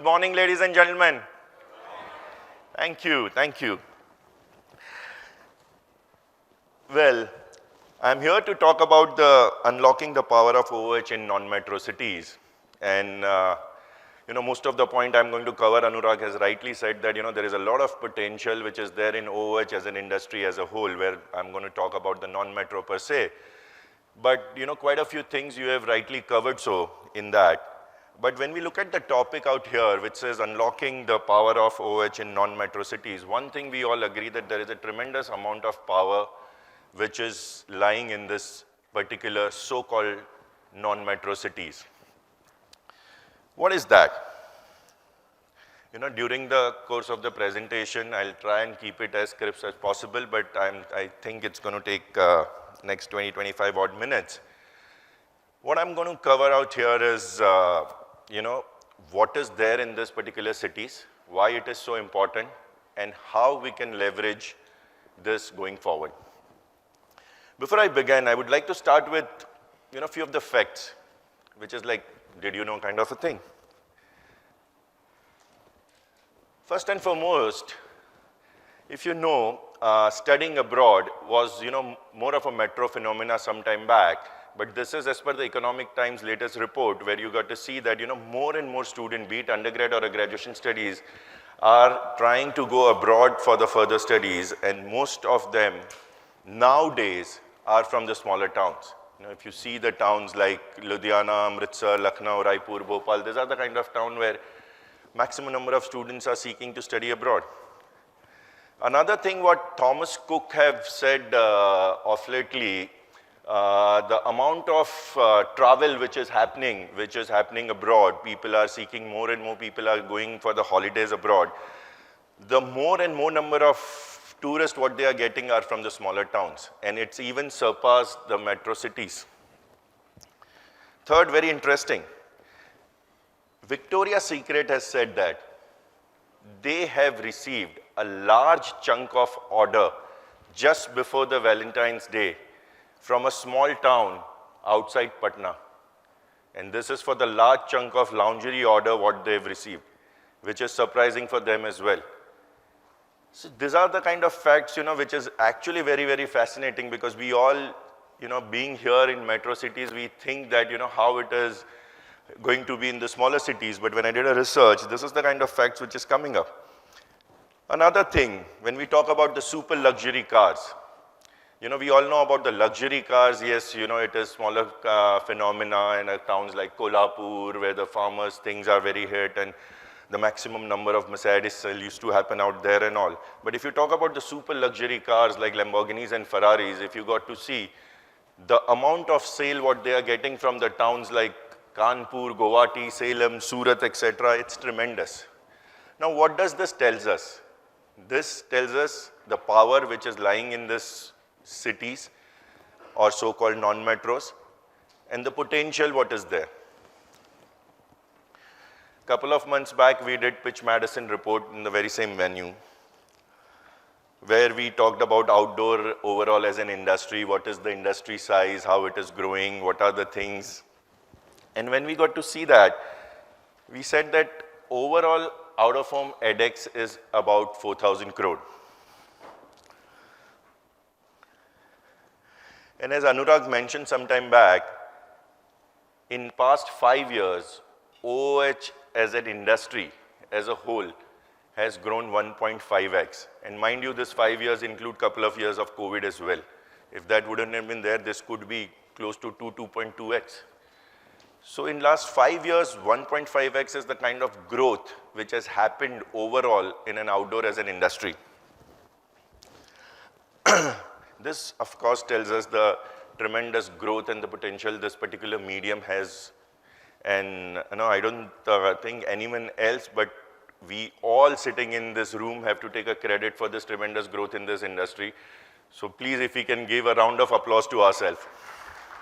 morning, ladies and gentlemen. Thank you, thank you. Well, I'm here to talk about unlocking the power of OOH in non-metro cities. And, most of the point I'm going to cover, Anurag has rightly said that, there is a lot of potential which is there in OOH as an industry as a whole, where I'm going to talk about the non-metro per se. But, quite a few things you have rightly covered so in that. But when we look at the topic out here, which says unlocking the power of OOH in non-metro cities, one thing we all agree that there is a tremendous amount of power which is lying in this particular so-called non-metro cities. What is that? During the course of the presentation, I'll try and keep it as crisp as possible, but I think it's going to take next 20-25 odd minutes. What I'm going to cover out here is what is there in this particular cities, why it is so important, and how we can leverage this going forward. Before I begin, I would like to start with, a few of the facts, which is like, did you know kind of a thing. First and foremost, if you know, studying abroad was, more of a metro phenomena some time back. But this is as per the Economic Times latest report, where you got to see that, more and more students, be it undergrad or graduation studies, are trying to go abroad for the further studies, and most of them nowadays are from the smaller towns. If you see the towns like Ludhiana, Amritsar, Lucknow, Raipur, Bhopal, these are the kind of town where maximum number of students are seeking to study abroad. Another thing what Thomas Cook have said of lately, the amount of travel which is happening abroad, people are seeking, more and more people are going for the holidays abroad. The more and more number of tourists what they are getting are from the smaller towns, and it's even surpassed the metro cities. Third, very interesting, Victoria's Secret has said that they have received a large chunk of order just before the Valentine's Day from a small town outside Patna. And this is for the large chunk of lingerie order what they've received, which is surprising for them as well. So these are the kind of facts, which is actually very, very fascinating, because we all, being here in metro cities, we think that, how it is going to be in the smaller cities. But when I did a research, this is the kind of facts which is coming up. Another thing, when we talk about the super luxury cars, we all know about the luxury cars. Yes, it is smaller phenomena in towns like Kolhapur, where the farmers' things are very hit, and the maximum number of Mercedes sale used to happen out there and all. But if you talk about the super luxury cars like Lamborghinis and Ferraris, if you got to see the amount of sale what they are getting from the towns like Kanpur, Guwahati, Salem, Surat, etc., it's tremendous. Now, what does this tells us? This tells us the power which is lying in this cities or so-called non-metros, and the potential what is there. Couple of months back, we did Pitch Madison report in the very same venue, where we talked about outdoor overall as an industry, what is the industry size, how it is growing, what are the things. And when we got to see that, we said that overall out-of-home edX is about 4,000 crore. And as Anurag mentioned some time back, in past 5 years, OOH as an industry as a whole has grown 1.5x. And mind you, this 5 years include couple of years of COVID as well. If that wouldn't have been there, this could be close to 2.2x. So in last 5 years, 1.5x is the kind of growth which has happened overall in an outdoor as an industry. This, of course, tells us the tremendous growth and the potential this particular medium has. And I don't think anyone else, but we all sitting in this room have to take a credit for this tremendous growth in this industry. So please, if we can give a round of applause to ourselves.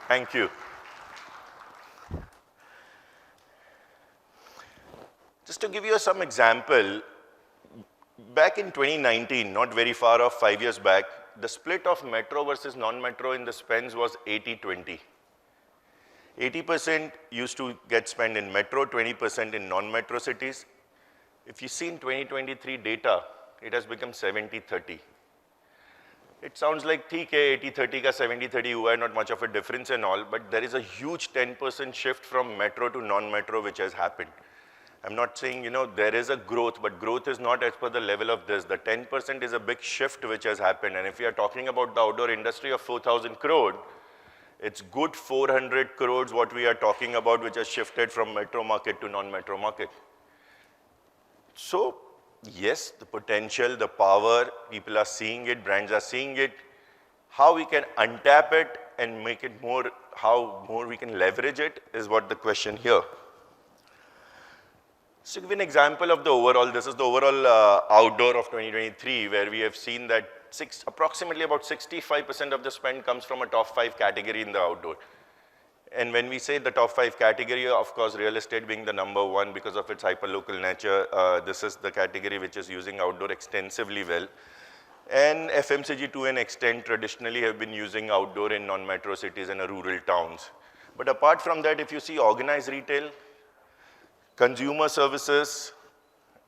Thank you. Just to give you some example, back in 2019, not very far off, 5 years back, the split of metro versus non-metro in the spends was 80-20. 80% used to get spent in metro, 20% in non-metro cities. If you see in 2023 data, it has become 70-30. It sounds like theek hai, 80-30 ka 70-30 hua hai, not much of a difference and all, but there is a huge 10% shift from metro to non-metro which has happened. I'm not saying, there is a growth, but growth is not as per the level of this. The 10% is a big shift which has happened. And if we are talking about the outdoor industry of 4,000 crore, it's good 400 crores what we are talking about, which has shifted from metro market to non-metro market. So, yes, the potential, the power, people are seeing it, brands are seeing it. How we can untap it and make it more, how more we can leverage it is what the question here. So, give an example of the overall, this is the overall outdoor of 2023, where we have seen that approximately about 65% of the spend comes from a top 5 category in the outdoor. And when we say the top 5 category, of course, real estate being the number 1 because of its hyperlocal nature, this is the category which is using outdoor extensively well. And FMCG to an extent traditionally have been using outdoor in non-metro cities and rural towns. But apart from that, if you see organized retail, consumer services,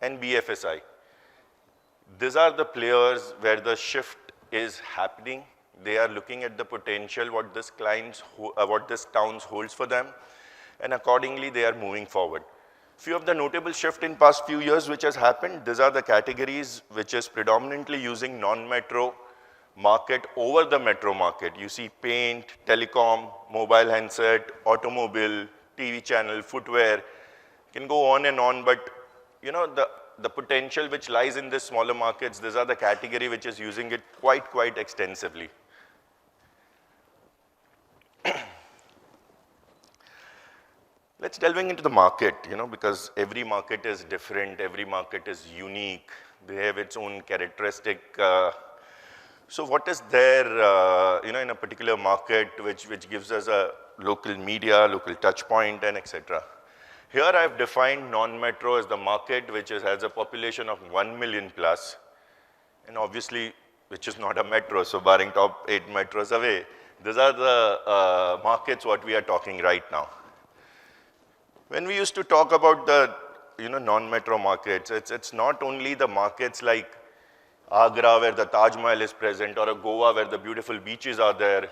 and BFSI. These are the players where the shift is happening. They are looking at the potential, what this towns holds for them, and accordingly they are moving forward. Few of the notable shift in past few years which has happened, these are the categories which is predominantly using non-metro market over the metro market. You see paint, telecom, mobile handset, automobile, TV channel, footwear, can go on and on, but the potential which lies in these smaller markets, these are the category which is using it quite extensively. Let's delving into the market, because every market is different, every market is unique, they have its own characteristic. So what is there, in a particular market which gives us a local media, local touch point, and etc. Here I have defined non-metro as the market which has a population of 1 million plus, and obviously which is not a metro, so barring top 8 metros away, these are the markets what we are talking right now. When we used to talk about the non-metro markets, it's not only the markets like Agra where the Taj Mahal is present, or a Goa where the beautiful beaches are there,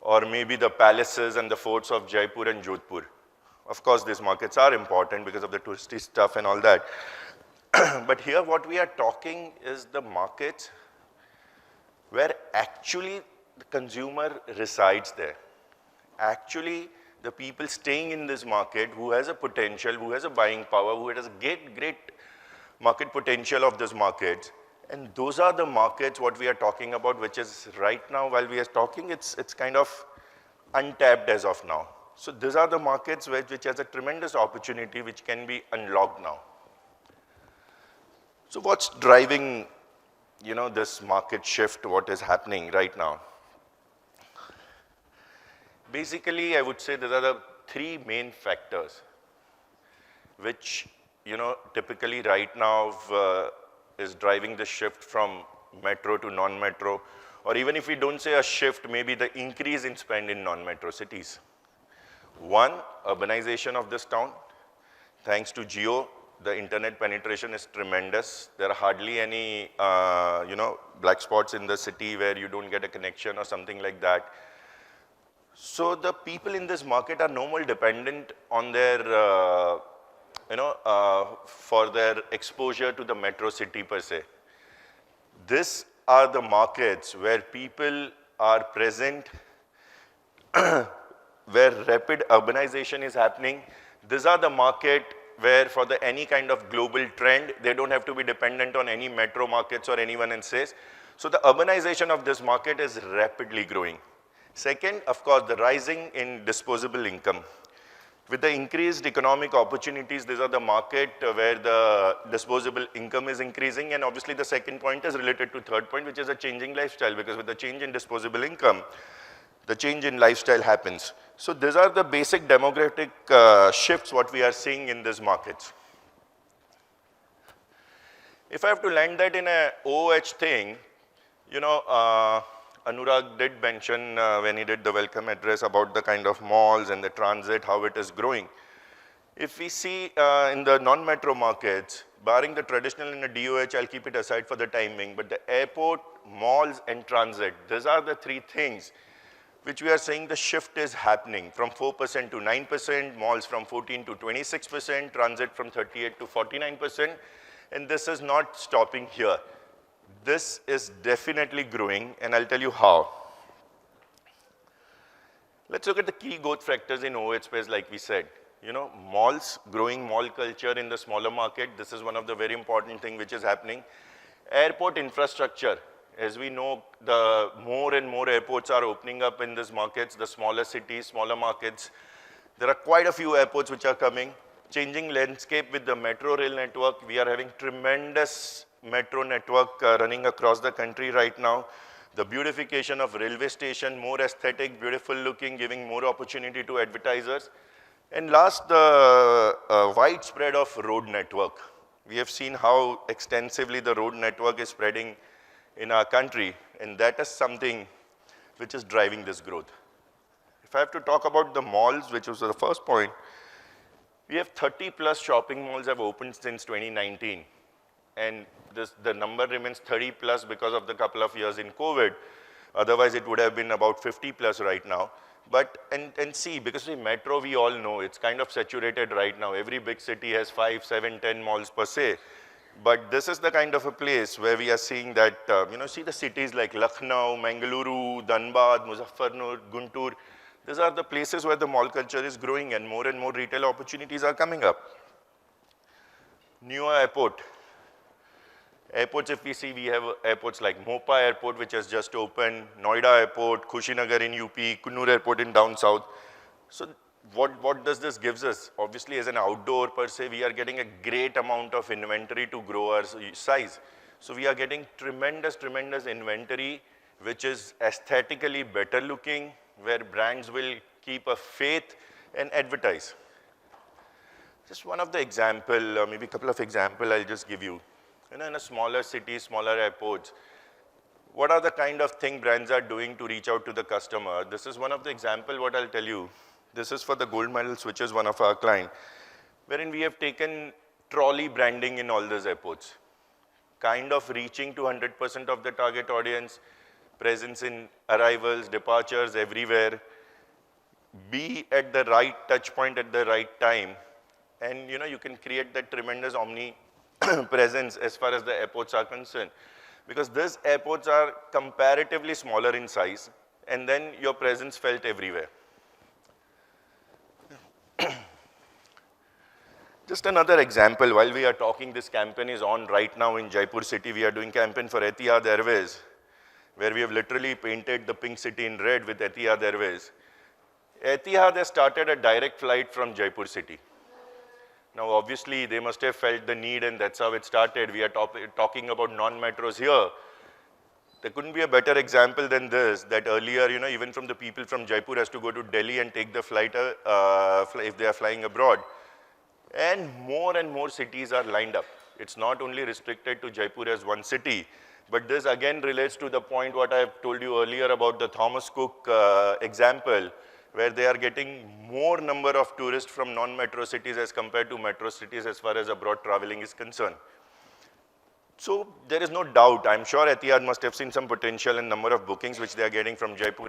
or maybe the palaces and the forts of Jaipur and Jodhpur. Of course, these markets are important because of the touristy stuff and all that. But here what we are talking is the markets where actually the consumer resides there. Actually, the people staying in this market who has a potential, who has a buying power, who has a great market potential of this markets. And those are the markets what we are talking about, which is right now while we are talking, it's kind of untapped as of now. So these are the markets which has a tremendous opportunity which can be unlocked now. So what's driving, this market shift, what is happening right now? Basically, I would say there are the 3 main factors which, typically right now is driving the shift from metro to non-metro, or even if we don't say a shift, maybe the increase in spend in non-metro cities. 1, urbanization of this town. Thanks to Jio, the internet penetration is tremendous. There are hardly any, black spots in the city where you don't get a connection or something like that. So the people in this market are no more dependent on their, for their exposure to the metro city per se. These are the markets where people are present, where rapid urbanization is happening. These are the market where for any kind of global trend, they don't have to be dependent on any metro markets or anyone else. So the urbanization of this market is rapidly growing. Second, of course, the rising in disposable income. With the increased economic opportunities, these are the market where the disposable income is increasing, and obviously the second point is related to third point, which is a changing lifestyle, because with the change in disposable income, the change in lifestyle happens. So these are the basic demographic shifts what we are seeing in these markets. If I have to land that in a OOH thing, Anurag did mention when he did the welcome address about the kind of malls and the transit, how it is growing. If we see in the non-metro markets, barring the traditional in a DOH, I'll keep it aside for the time being, but the airport, malls, and transit, these are the three things which we are saying the shift is happening from 4% to 9%, malls from 14 to 26%, transit from 38 to 49%, and this is not stopping here. This is definitely growing, and I'll tell you how. Let's look at the key growth factors in OH space, like we said. You know, malls, growing mall culture in the smaller market. This is one of the very important thing which is happening. Airport infrastructure. As we know, the more and more airports are opening up in these markets, the smaller cities, smaller markets. There are quite a few airports which are coming. Changing landscape with the metro rail network. We are having tremendous metro network running across the country right now. The beautification of railway station, more aesthetic, beautiful looking, giving more opportunity to advertisers. And last, the widespread of road network. We have seen how extensively the road network is spreading in our country, and that is something which is driving this growth. If I have to talk about the malls, which was the first point, we have 30 plus shopping malls have opened since 2019. And the number remains 30 plus because of the couple of years in COVID. Otherwise, it would have been about 50 plus right now. But, and see, because the metro, we all know, it's kind of saturated right now. Every big city has 5, 7, 10 malls per se. But this is the kind of a place where we are seeing that, see the cities like Lucknow, Mangaluru, Dhanbad, Muzaffarpur, Guntur. These are the places where the mall culture is growing and more retail opportunities are coming up. Newer airport. Airports, if we see, we have airports like Mopa Airport, which has just opened, Noida Airport, Kushinagar in UP, Kunnur Airport in down south. So what does this gives us? Obviously, as an outdoor per se, we are getting a great amount of inventory to grow our size. So we are getting tremendous inventory, which is aesthetically better looking, where brands will keep a faith and advertise. Just one of the example, maybe a couple of example I'll just give you. In a smaller city, smaller airports, what are the kind of thing brands are doing to reach out to the customer? This is one of the example what I'll tell you. This is for the gold medal switches, one of our client, wherein we have taken trolley branding in all these airports, kind of reaching to 100% of the target audience, presence in arrivals, departures, everywhere, be at the right touch point at the right time, and you can create that tremendous omni presence as far as the airports are concerned. Because these airports are comparatively smaller in size, and then your presence felt everywhere. Just another example, while we are talking, this campaign is on right now in Jaipur city. We are doing campaign for Etihad Airways, where we have literally painted the pink city in red with Etihad Airways. Etihad has started a direct flight from Jaipur city. Now, obviously, they must have felt the need, and that's how it started. We are talking about non-metros here. There couldn't be a better example than this, that earlier, even from the people from Jaipur has to go to Delhi and take the flight if they are flying abroad. And more cities are lined up. It's not only restricted to Jaipur as one city, but this again relates to the point what I have told you earlier about the Thomas Cook example, where they are getting more number of tourists from non-metro cities as compared to metro cities as far as abroad traveling is concerned. So there is no doubt, I'm sure Etihad must have seen some potential in number of bookings which they are getting from Jaipur.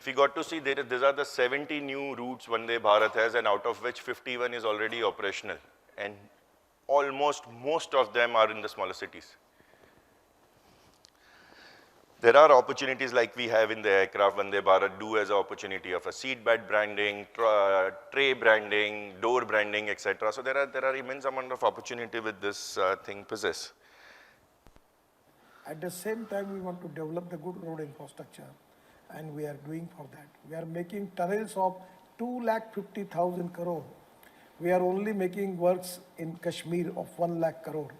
If you got to see, these are the 70 new routes Vande Bharat has, and out of which 51 is already operational. And almost most of them are in the smaller cities. There are opportunities like we have in the aircraft. Vande Bharat do as an opportunity of a seat bed branding, tray branding, door branding, etc. So there are immense amount of opportunity with this thing possess. At the same time, we want to develop the good road infrastructure, and we are doing for that. We are making tunnels of 2,50,000 crore. We are only making works in Kashmir of 1 lakh crore.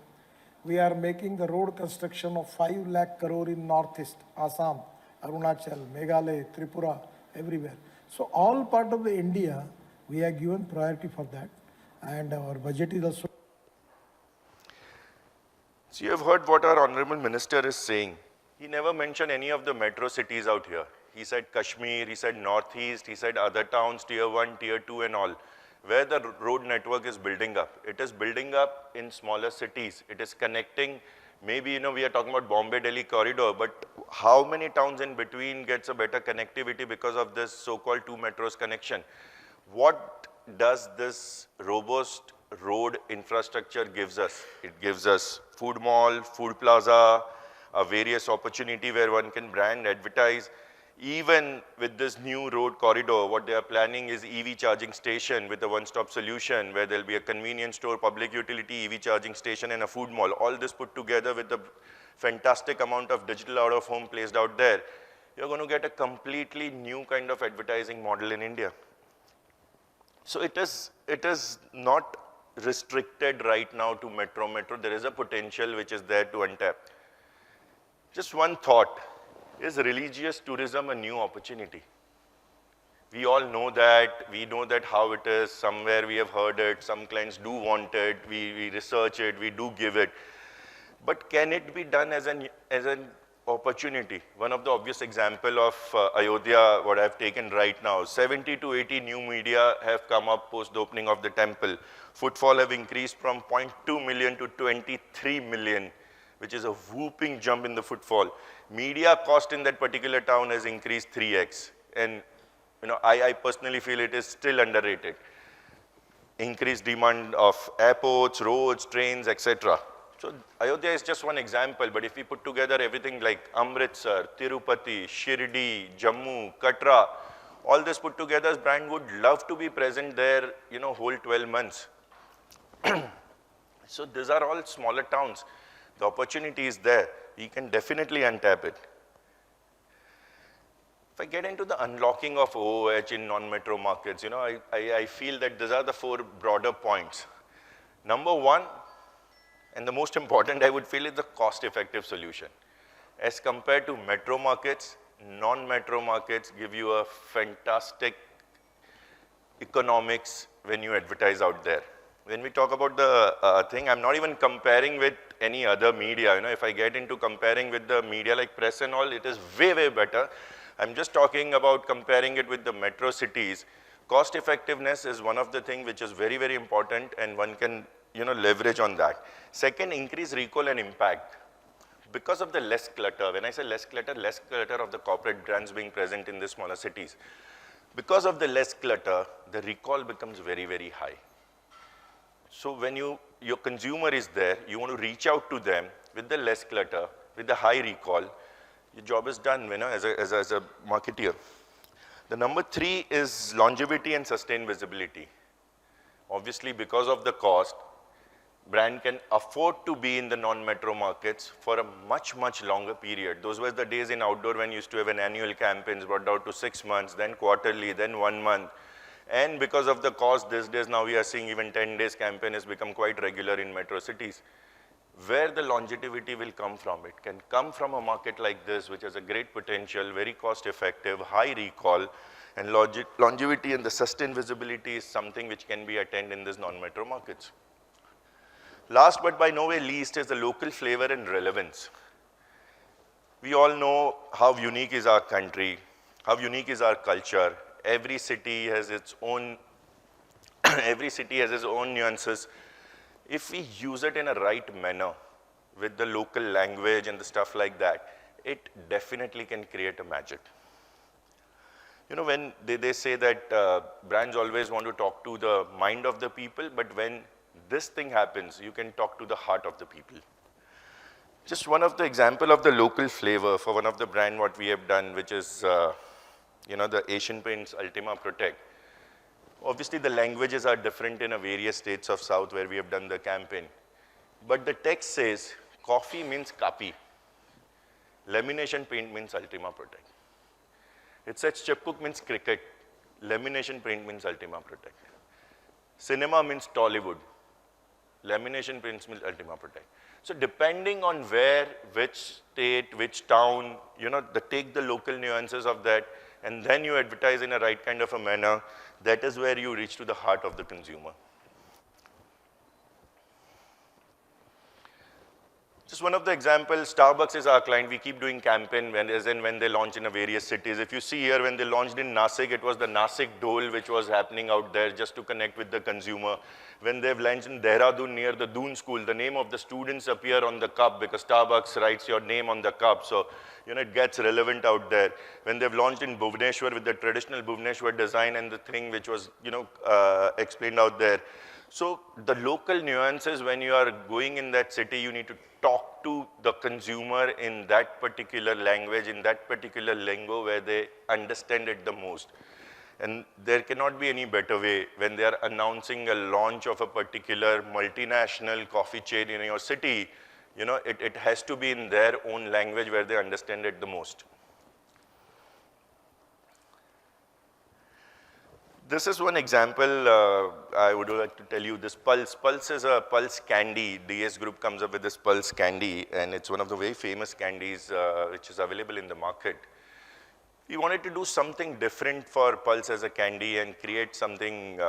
We are making the road construction of 5 lakh crore in Northeast, Assam, Arunachal, Meghalaya, Tripura, everywhere. So all part of the India, we have given priority for that, and our budget is also. So you have heard what our Honorable Minister is saying. He never mentioned any of the metro cities out here. He said Kashmir, he said Northeast, he said other towns, tier 1, tier 2 and all. Where the road network is building up. It is building up in smaller cities. It is connecting, maybe, we are talking about Bombay-Delhi corridor, but how many towns in between gets a better connectivity because of this so-called 2 metros connection? What does this robust road infrastructure gives us? It gives us food mall, food plaza, a various opportunity where one can brand, advertise. Even with this new road corridor, what they are planning is EV charging station with a one-stop solution where there'll be a convenience store, public utility, EV charging station and a food mall. All this put together with a fantastic amount of digital out-of-home placed out there. You're going to get a completely new kind of advertising model in India. So it is not restricted right now to metro. There is a potential which is there to untap. Just one thought. Is religious tourism a new opportunity? We all know that. We know that how it is. Somewhere we have heard it. Some clients do want it. We research it. We do give it. But can it be done as an opportunity? One of the obvious example of Ayodhya, what I've taken right now, 70 to 80 new media have come up post the opening of the temple. Footfall have increased from 0.2 million to 23 million, which is a whooping jump in the footfall. Media cost in that particular town has increased 3x. And I personally feel it is still underrated. Increased demand of airports, roads, trains, etc. So Ayodhya is just one example, but if we put together everything like Amritsar, Tirupati, Shirdi, Jammu, Katra, all this put together, brand would love to be present there, whole 12 months. So these are all smaller towns. The opportunity is there. We can definitely untap it. If I get into the unlocking of OOH in non-metro markets, I feel that these are the 4 broader points. Number 1, and the most important I would feel is the cost-effective solution. As compared to metro markets, non-metro markets give you a fantastic economics when you advertise out there. When we talk about the thing, I'm not even comparing with any other media. If I get into comparing with the media like press and all, it is way, way better. I'm just talking about comparing it with the metro cities. Cost effectiveness is one of the things which is very, very important, and one can, leverage on that. Second, increase recall and impact. Because of the less clutter, when I say less clutter of the corporate brands being present in the smaller cities. Because of the less clutter, the recall becomes very, very high. So when your consumer is there, you want to reach out to them with the less clutter, with the high recall, your job is done, as a marketeer. The number 3 is longevity and sustained visibility. Obviously, because of the cost, brand can afford to be in the non-metro markets for a much, much longer period. Those were the days in outdoor when you used to have an annual campaigns brought out to 6 months, then quarterly, then 1 month. And because of the cost these days, now we are seeing even 10 days campaign has become quite regular in metro cities. Where the longevity will come from? It can come from a market like this, which has a great potential, very cost effective, high recall, and longevity and the sustained visibility is something which can be attained in these non-metro markets. Last but by no way least is the local flavor and relevance. We all know how unique is our country, how unique is our culture. Every city has its own nuances. If we use it in a right manner with the local language and the stuff like that, it definitely can create a magic. when they say that brands always want to talk to the mind of the people, but when this thing happens, you can talk to the heart of the people. Just one of the example of the local flavor for one of the brand what we have done, which is, the Asian Paints Ultima Protect. Obviously, the languages are different in various states of South where we have done the campaign. But the text says, coffee means kapi. Lamination paint means Ultima Protect. It says chipbook means cricket. Lamination paint means Ultima Protect. Cinema means Tollywood. Lamination paints means Ultima Protect. So depending on where, which state, which town, take the local nuances of that, and then you advertise in a right kind of a manner, that is where you reach to the heart of the consumer. Just one of the examples, Starbucks is our client. We keep doing campaign when they launch in various cities. If you see here, when they launched in Nasik, it was the Nasik Dole which was happening out there just to connect with the consumer. When they've launched in Dehradun near the Doon School, the name of the students appear on the cup because Starbucks writes your name on the cup. So, it gets relevant out there. When they've launched in Bhubaneswar with the traditional Bhubaneswar design and the thing which was, explained out there. So the local nuances, when you are going in that city, you need to talk to the consumer in that particular language, in that particular lingo where they understand it the most. And there cannot be any better way when they are announcing a launch of a particular multinational coffee chain in your city, it has to be in their own language where they understand it the most. This is one example I would like to tell you, this Pulse. Pulse is a Pulse candy. DS Group comes up with this Pulse candy, and it's one of the very famous candies which is available in the market. We wanted to do something different for Pulse as a candy and create something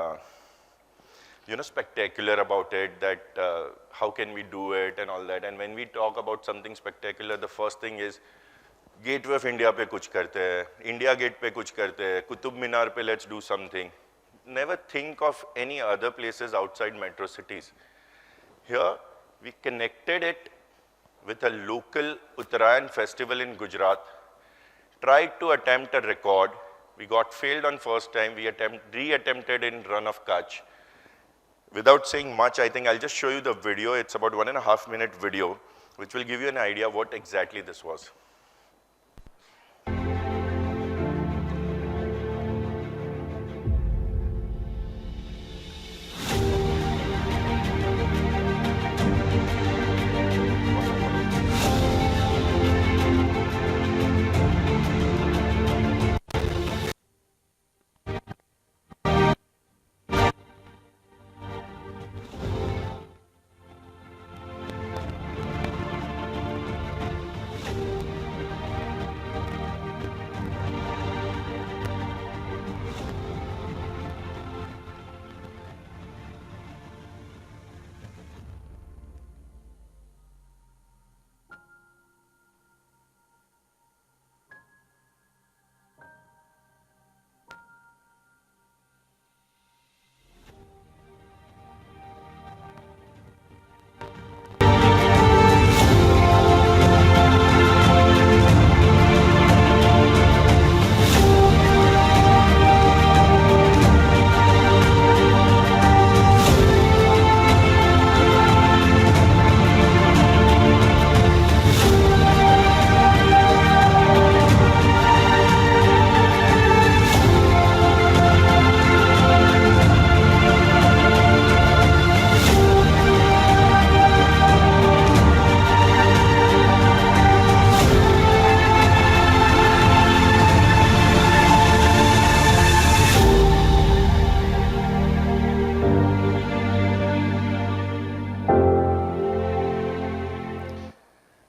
spectacular about it, that how can we do it and all that. And when we talk about something spectacular, the first thing is, gateway of India पे कुछ करते हैं, India gate पे कुछ करते हैं, कुतुब मीनार पे let's do something. Never think of any other places outside metro cities. Here, we connected it with a local Uttarayan festival in Gujarat, tried to attempt a record. We got failed on first time. We re-attempted in Run of Kutch. Without saying much, I think I'll just show you the video. It's about 1.5 minute video, which will give you an idea what exactly this was.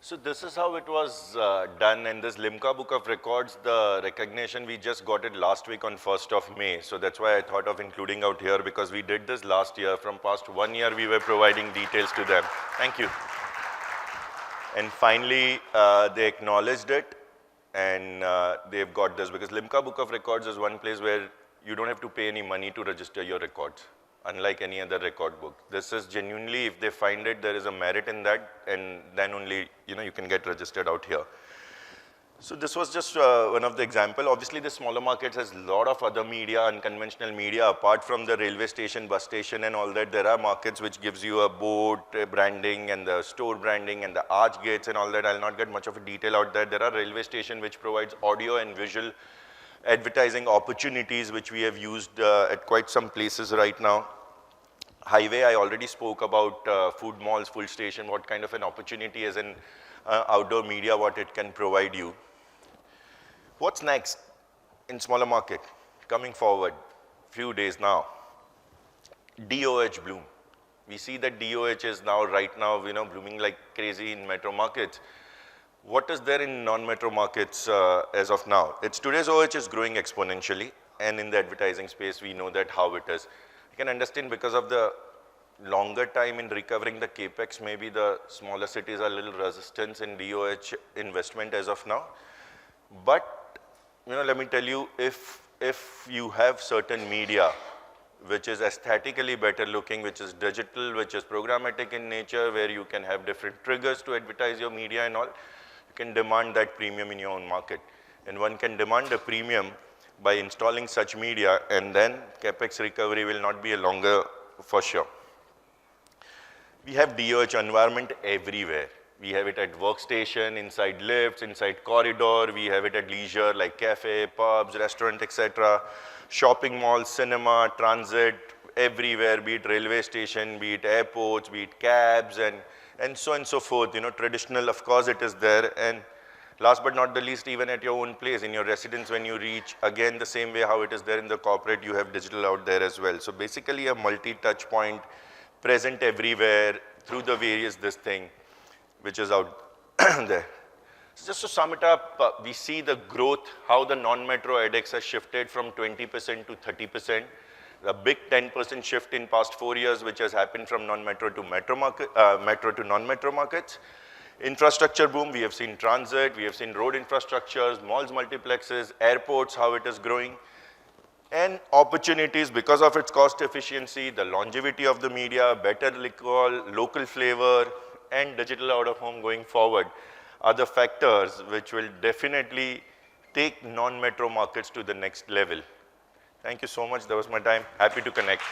So this is how it was done, and this Limca Book of Records, the recognition, we just got it last week on 1st of May. So that's why I thought of including out here, because we did this last year. From past 1 year, we were providing details to them. Thank you. And finally, they acknowledged it, and they've got this, because Limca Book of Records is one place where you don't have to pay any money to register your records, unlike any other record book. This is genuinely, if they find it, there is a merit in that, and then only, you can get registered out here. So this was just one of the example. Obviously, the smaller markets has a lot of other media, unconventional media, apart from the railway station, bus station and all that. There are markets which gives you a board branding and the store branding and the arch gates and all that. I'll not get much of a detail out there. There are railway station which provides audio and visual advertising opportunities, which we have used at quite some places right now. Highway, I already spoke about food malls, full station, what kind of an opportunity as an outdoor media, what it can provide you. What's next in smaller market? Coming forward, few days now, DOH bloom. We see that DOH is now, right now, blooming like crazy in metro markets. What is there in non-metro markets as of now? Today's OH is growing exponentially, and in the advertising space, we know that how it is. You can understand because of the longer time in recovering the capex, maybe the smaller cities are a little resistant in DOH investment as of now. But let me tell you, if you have certain media which is aesthetically better looking, which is digital, which is programmatic in nature, where you can have different triggers to advertise your media and all, you can demand that premium in your own market. And one can demand a premium by installing such media, and then capex recovery will not be a longer for sure. We have DOH environment everywhere. We have it at workstation, inside lifts, inside corridor. We have it at leisure like cafe, pubs, restaurant, etc. Shopping malls, cinema, transit, everywhere, be it railway station, be it airports, be it cabs, and so on and so forth. Traditional, of course, it is there. And last but not the least, even at your own place, in your residence, when you reach, again, the same way how it is there in the corporate, you have digital out there as well. So basically a multi-touch point present everywhere through the various this thing, which is out there. So just to sum it up, we see the growth, how the non-metro edX has shifted from 20% to 30%. The big 10% shift in past 4 years, which has happened from non-metro to metro market, metro to non-metro markets. Infrastructure boom, we have seen transit, we have seen road infrastructures, malls, multiplexes, airports, how it is growing. And opportunities because of its cost efficiency, the longevity of the media, better recall, local flavor, and digital out of home going forward are the factors which will definitely take non-metro markets to the next level. Thank you so much. That was my time. Happy to connect.